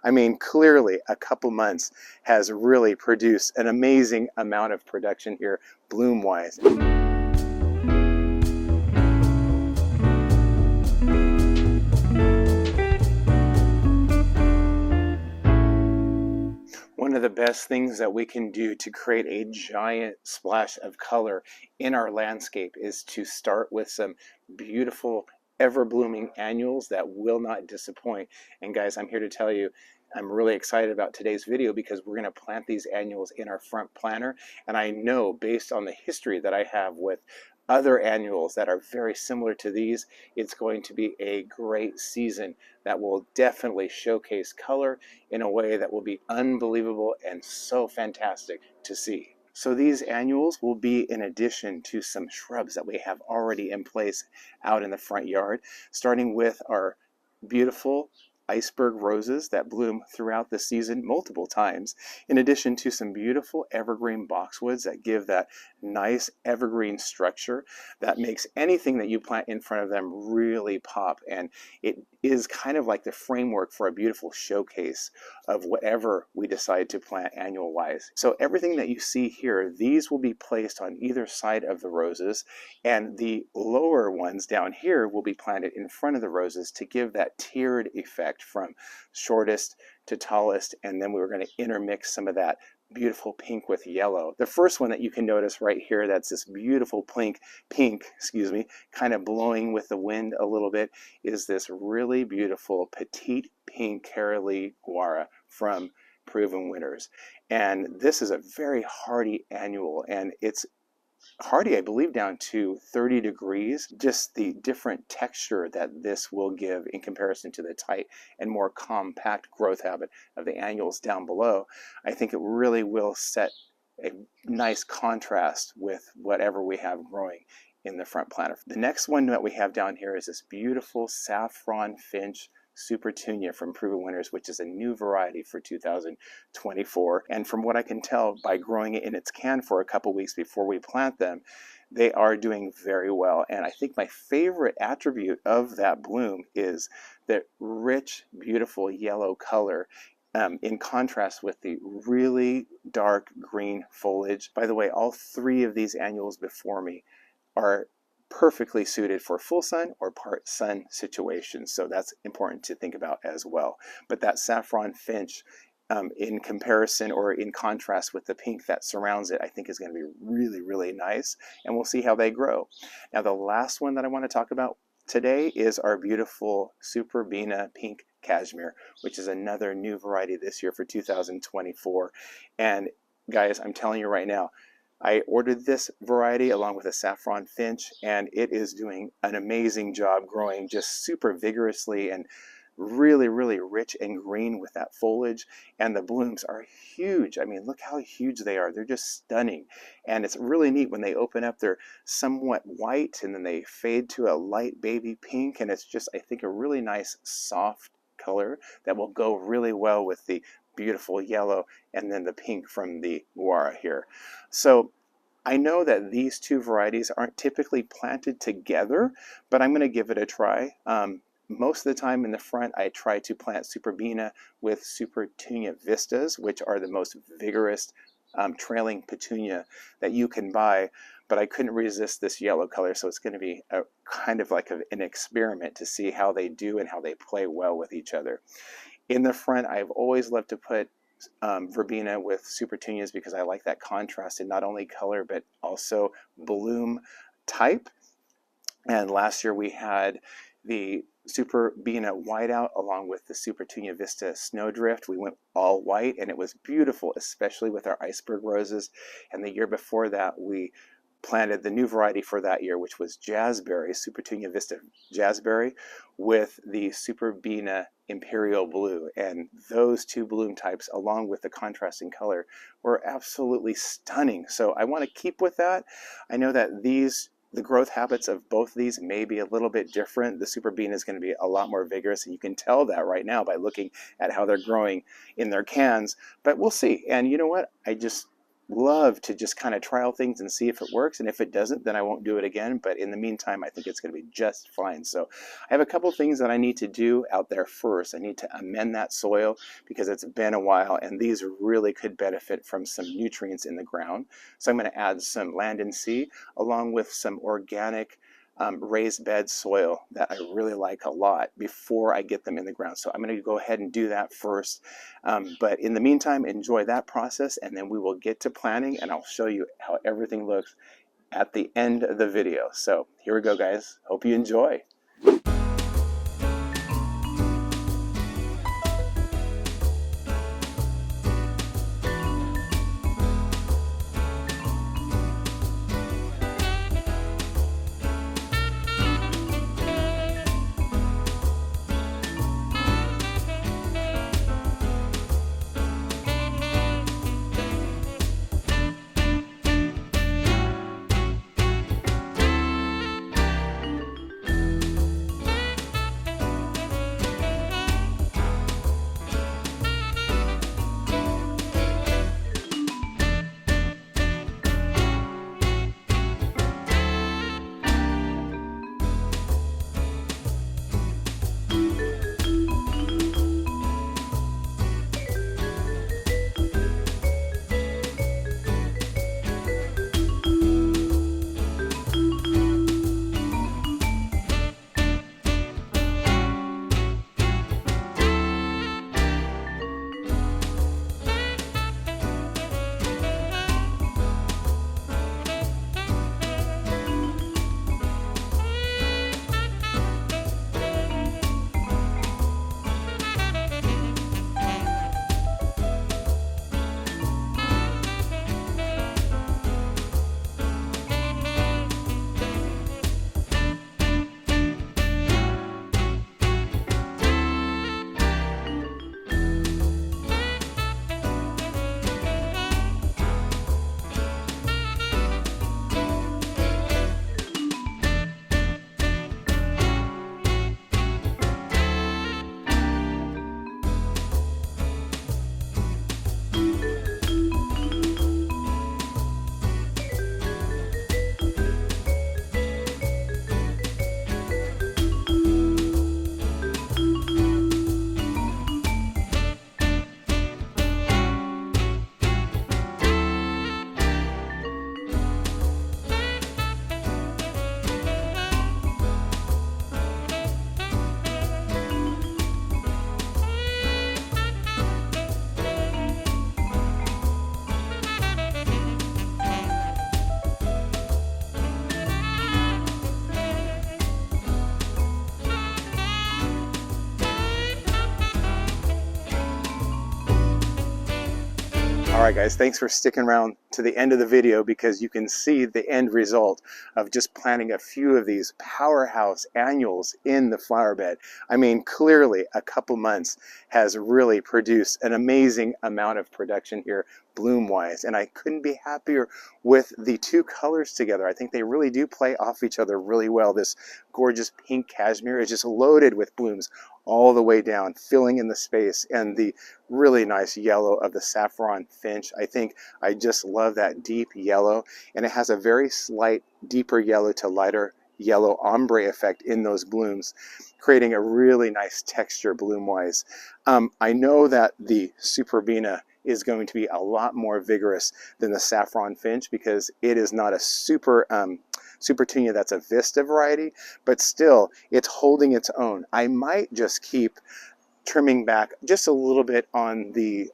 I mean, clearly a couple months has really produced an amazing amount of production here, bloom-wise. One of the best things that we can do to create a giant splash of color in our landscape is to start with some beautiful ever-blooming annuals that will not disappoint. And guys, I'm here to tell you, I'm really excited about today's video because we're going to plant these annuals in our front planter. And I know, based on the history that I have with other annuals that are very similar to these, it's going to be a great season that will definitely showcase color in a way that will be unbelievable and so fantastic to see. So these annuals will be in addition to some shrubs that we have already in place out in the front yard, starting with our beautiful iceberg roses that bloom throughout the season multiple times, in addition to some beautiful evergreen boxwoods that give that nice evergreen structure that makes anything that you plant in front of them really pop. And it is kind of like the framework for a beautiful showcase of whatever we decide to plant annual wise. So everything that you see here, these will be placed on either side of the roses, and the lower ones down here will be planted in front of the roses to give that tiered effect from shortest to tallest. And then we were going to intermix some of that beautiful pink with yellow. The first one that you can notice right here, that's this beautiful pink, kind of blowing with the wind a little bit, is this really beautiful petite pink Carolee Gaura from Proven Winners. And this is a very hardy annual, and it's hardy, I believe, down to 30 degrees. Just the different texture that this will give in comparison to the tight and more compact growth habit of the annuals down below, I think it really will set a nice contrast with whatever we have growing in the front planter. The next one that we have down here is this beautiful Saffron Finch Supertunia from Proven Winners, which is a new variety for 2024. And from what I can tell by growing it in its can for a couple weeks before we plant them, they are doing very well. And I think my favorite attribute of that bloom is the rich, beautiful yellow color in contrast with the really dark green foliage. By the way, all three of these annuals before me are perfectly suited for full sun or part sun situations, so that's important to think about as well. But that Saffron Finch, in comparison or in contrast with the pink that surrounds it, I think is going to be really, really nice, and we'll see how they grow. Now, the last one that I want to talk about today is our beautiful Superbena Pink Cashmere, which is another new variety this year for 2024. And guys, I'm telling you right now, I ordered this variety along with a Saffron Finch, and it is doing an amazing job growing just super vigorously and really, really rich and green with that foliage. And the blooms are huge. I mean, look how huge they are. They're just stunning. And it's really neat when they open up, they're somewhat white and then they fade to a light baby pink. And it's just, I think, a really nice soft color that will go really well with the beautiful yellow and then the pink from the Gaura here. So I know that these two varieties aren't typically planted together, but I'm going to give it a try. Most of the time in the front, I try to plant Superbena with Supertunia Vistas, which are the most vigorous trailing petunia that you can buy, but I couldn't resist this yellow color, so it's going to be a kind of like an experiment to see how they do and how they play well with each other. In the front, I've always loved to put verbena with Supertunias because I like that contrast in not only color but also bloom type. And last year we had the Superbena Whiteout along with the Supertunia Vista Snowdrift. We went all white and it was beautiful, especially with our iceberg roses. And the year before that, we planted the new variety for that year, which was Jazzberry, Supertunia Vista Jazzberry, with the Superbena Imperial Blue. And those two bloom types, along with the contrasting color, were absolutely stunning. So I want to keep with that. I know that the growth habits of both of these may be a little bit different. The Superbena is going to be a lot more vigorous, and you can tell that right now by looking at how they're growing in their cans, but we'll see. And you know what? love to just kind of trial things and see if it works, and if it doesn't, then I won't do it again. But in the meantime, I think it's going to be just fine. So I have a couple things that I need to do out there first. I need to amend that soil because it's been a while, and these really could benefit from some nutrients in the ground. So I'm going to add some land and sea along with some organic raised bed soil that I really like a lot before I get them in the ground. So I'm going to go ahead and do that first. But in the meantime, enjoy that process, and then we will get to planting, and I'll show you how everything looks at the end of the video. So here we go, guys. Hope you enjoy. All right, guys, thanks for sticking around to the end of the video, because you can see the end result of just planting a few of these powerhouse annuals in the flower bed. I mean, clearly a couple months has really produced an amazing amount of production here bloom-wise, and I couldn't be happier with the two colors together. I think they really do play off each other really well. This gorgeous pink cashmere is just loaded with blooms all the way down, filling in the space, and the really nice yellow of the Saffron Finch. I think I just love that deep yellow, and it has a very slight deeper yellow to lighter yellow ombre effect in those blooms, creating a really nice texture bloom-wise. I know that the Superbena is going to be a lot more vigorous than the Saffron Finch because it is not a Supertunia that's a Vista variety, but still it's holding its own. I might just keep trimming back just a little bit on the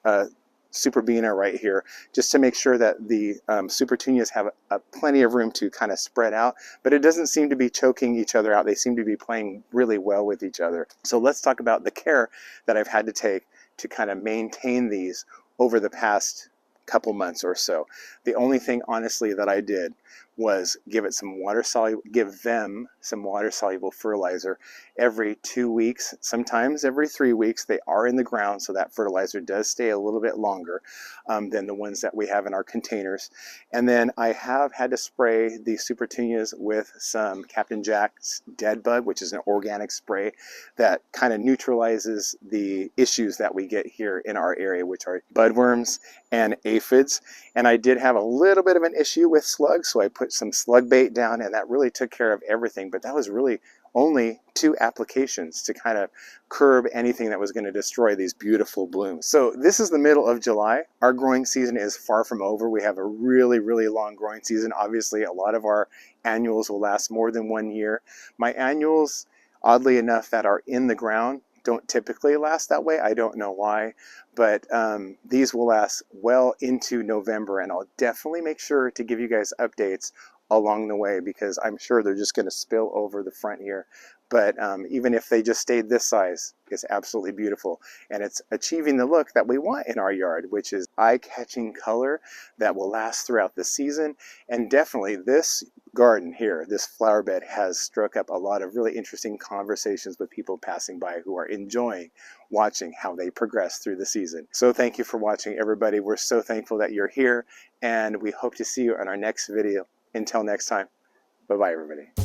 Superbena right here, just to make sure that the Supertunias have plenty of room to kind of spread out, but it doesn't seem to be choking each other out. They seem to be playing really well with each other. So let's talk about the care that I've had to take to kind of maintain these over the past couple months or so. The only thing honestly that I did was give them some water soluble fertilizer every 2 weeks, sometimes every 3 weeks. They are in the ground, so that fertilizer does stay a little bit longer than the ones that we have in our containers. And then I have had to spray the Supertunias with some Captain Jack's Dead Bug, which is an organic spray that kind of neutralizes the issues that we get here in our area, which are budworms and aphids. And I did have a little bit of an issue with slugs, so I put some slug bait down, and that really took care of everything. But that was really only 2 applications to kind of curb anything that was going to destroy these beautiful blooms. So this is the middle of July. Our growing season is far from over. We have a really, really long growing season. Obviously, a lot of our annuals will last more than 1 year. My annuals, oddly enough, that are in the ground don't typically last that way. I don't know why, but these will last well into November, and I'll definitely make sure to give you guys updates along the way, because I'm sure they're just going to spill over the front here. But even if they just stayed this size, it's absolutely beautiful, and it's achieving the look that we want in our yard, which is eye-catching color that will last throughout the season. And definitely this garden here, this flower bed, has struck up a lot of really interesting conversations with people passing by who are enjoying watching how they progress through the season. So thank you for watching, everybody. We're so thankful that you're here, and we hope to see you on our next video. Until next time, bye-bye, everybody.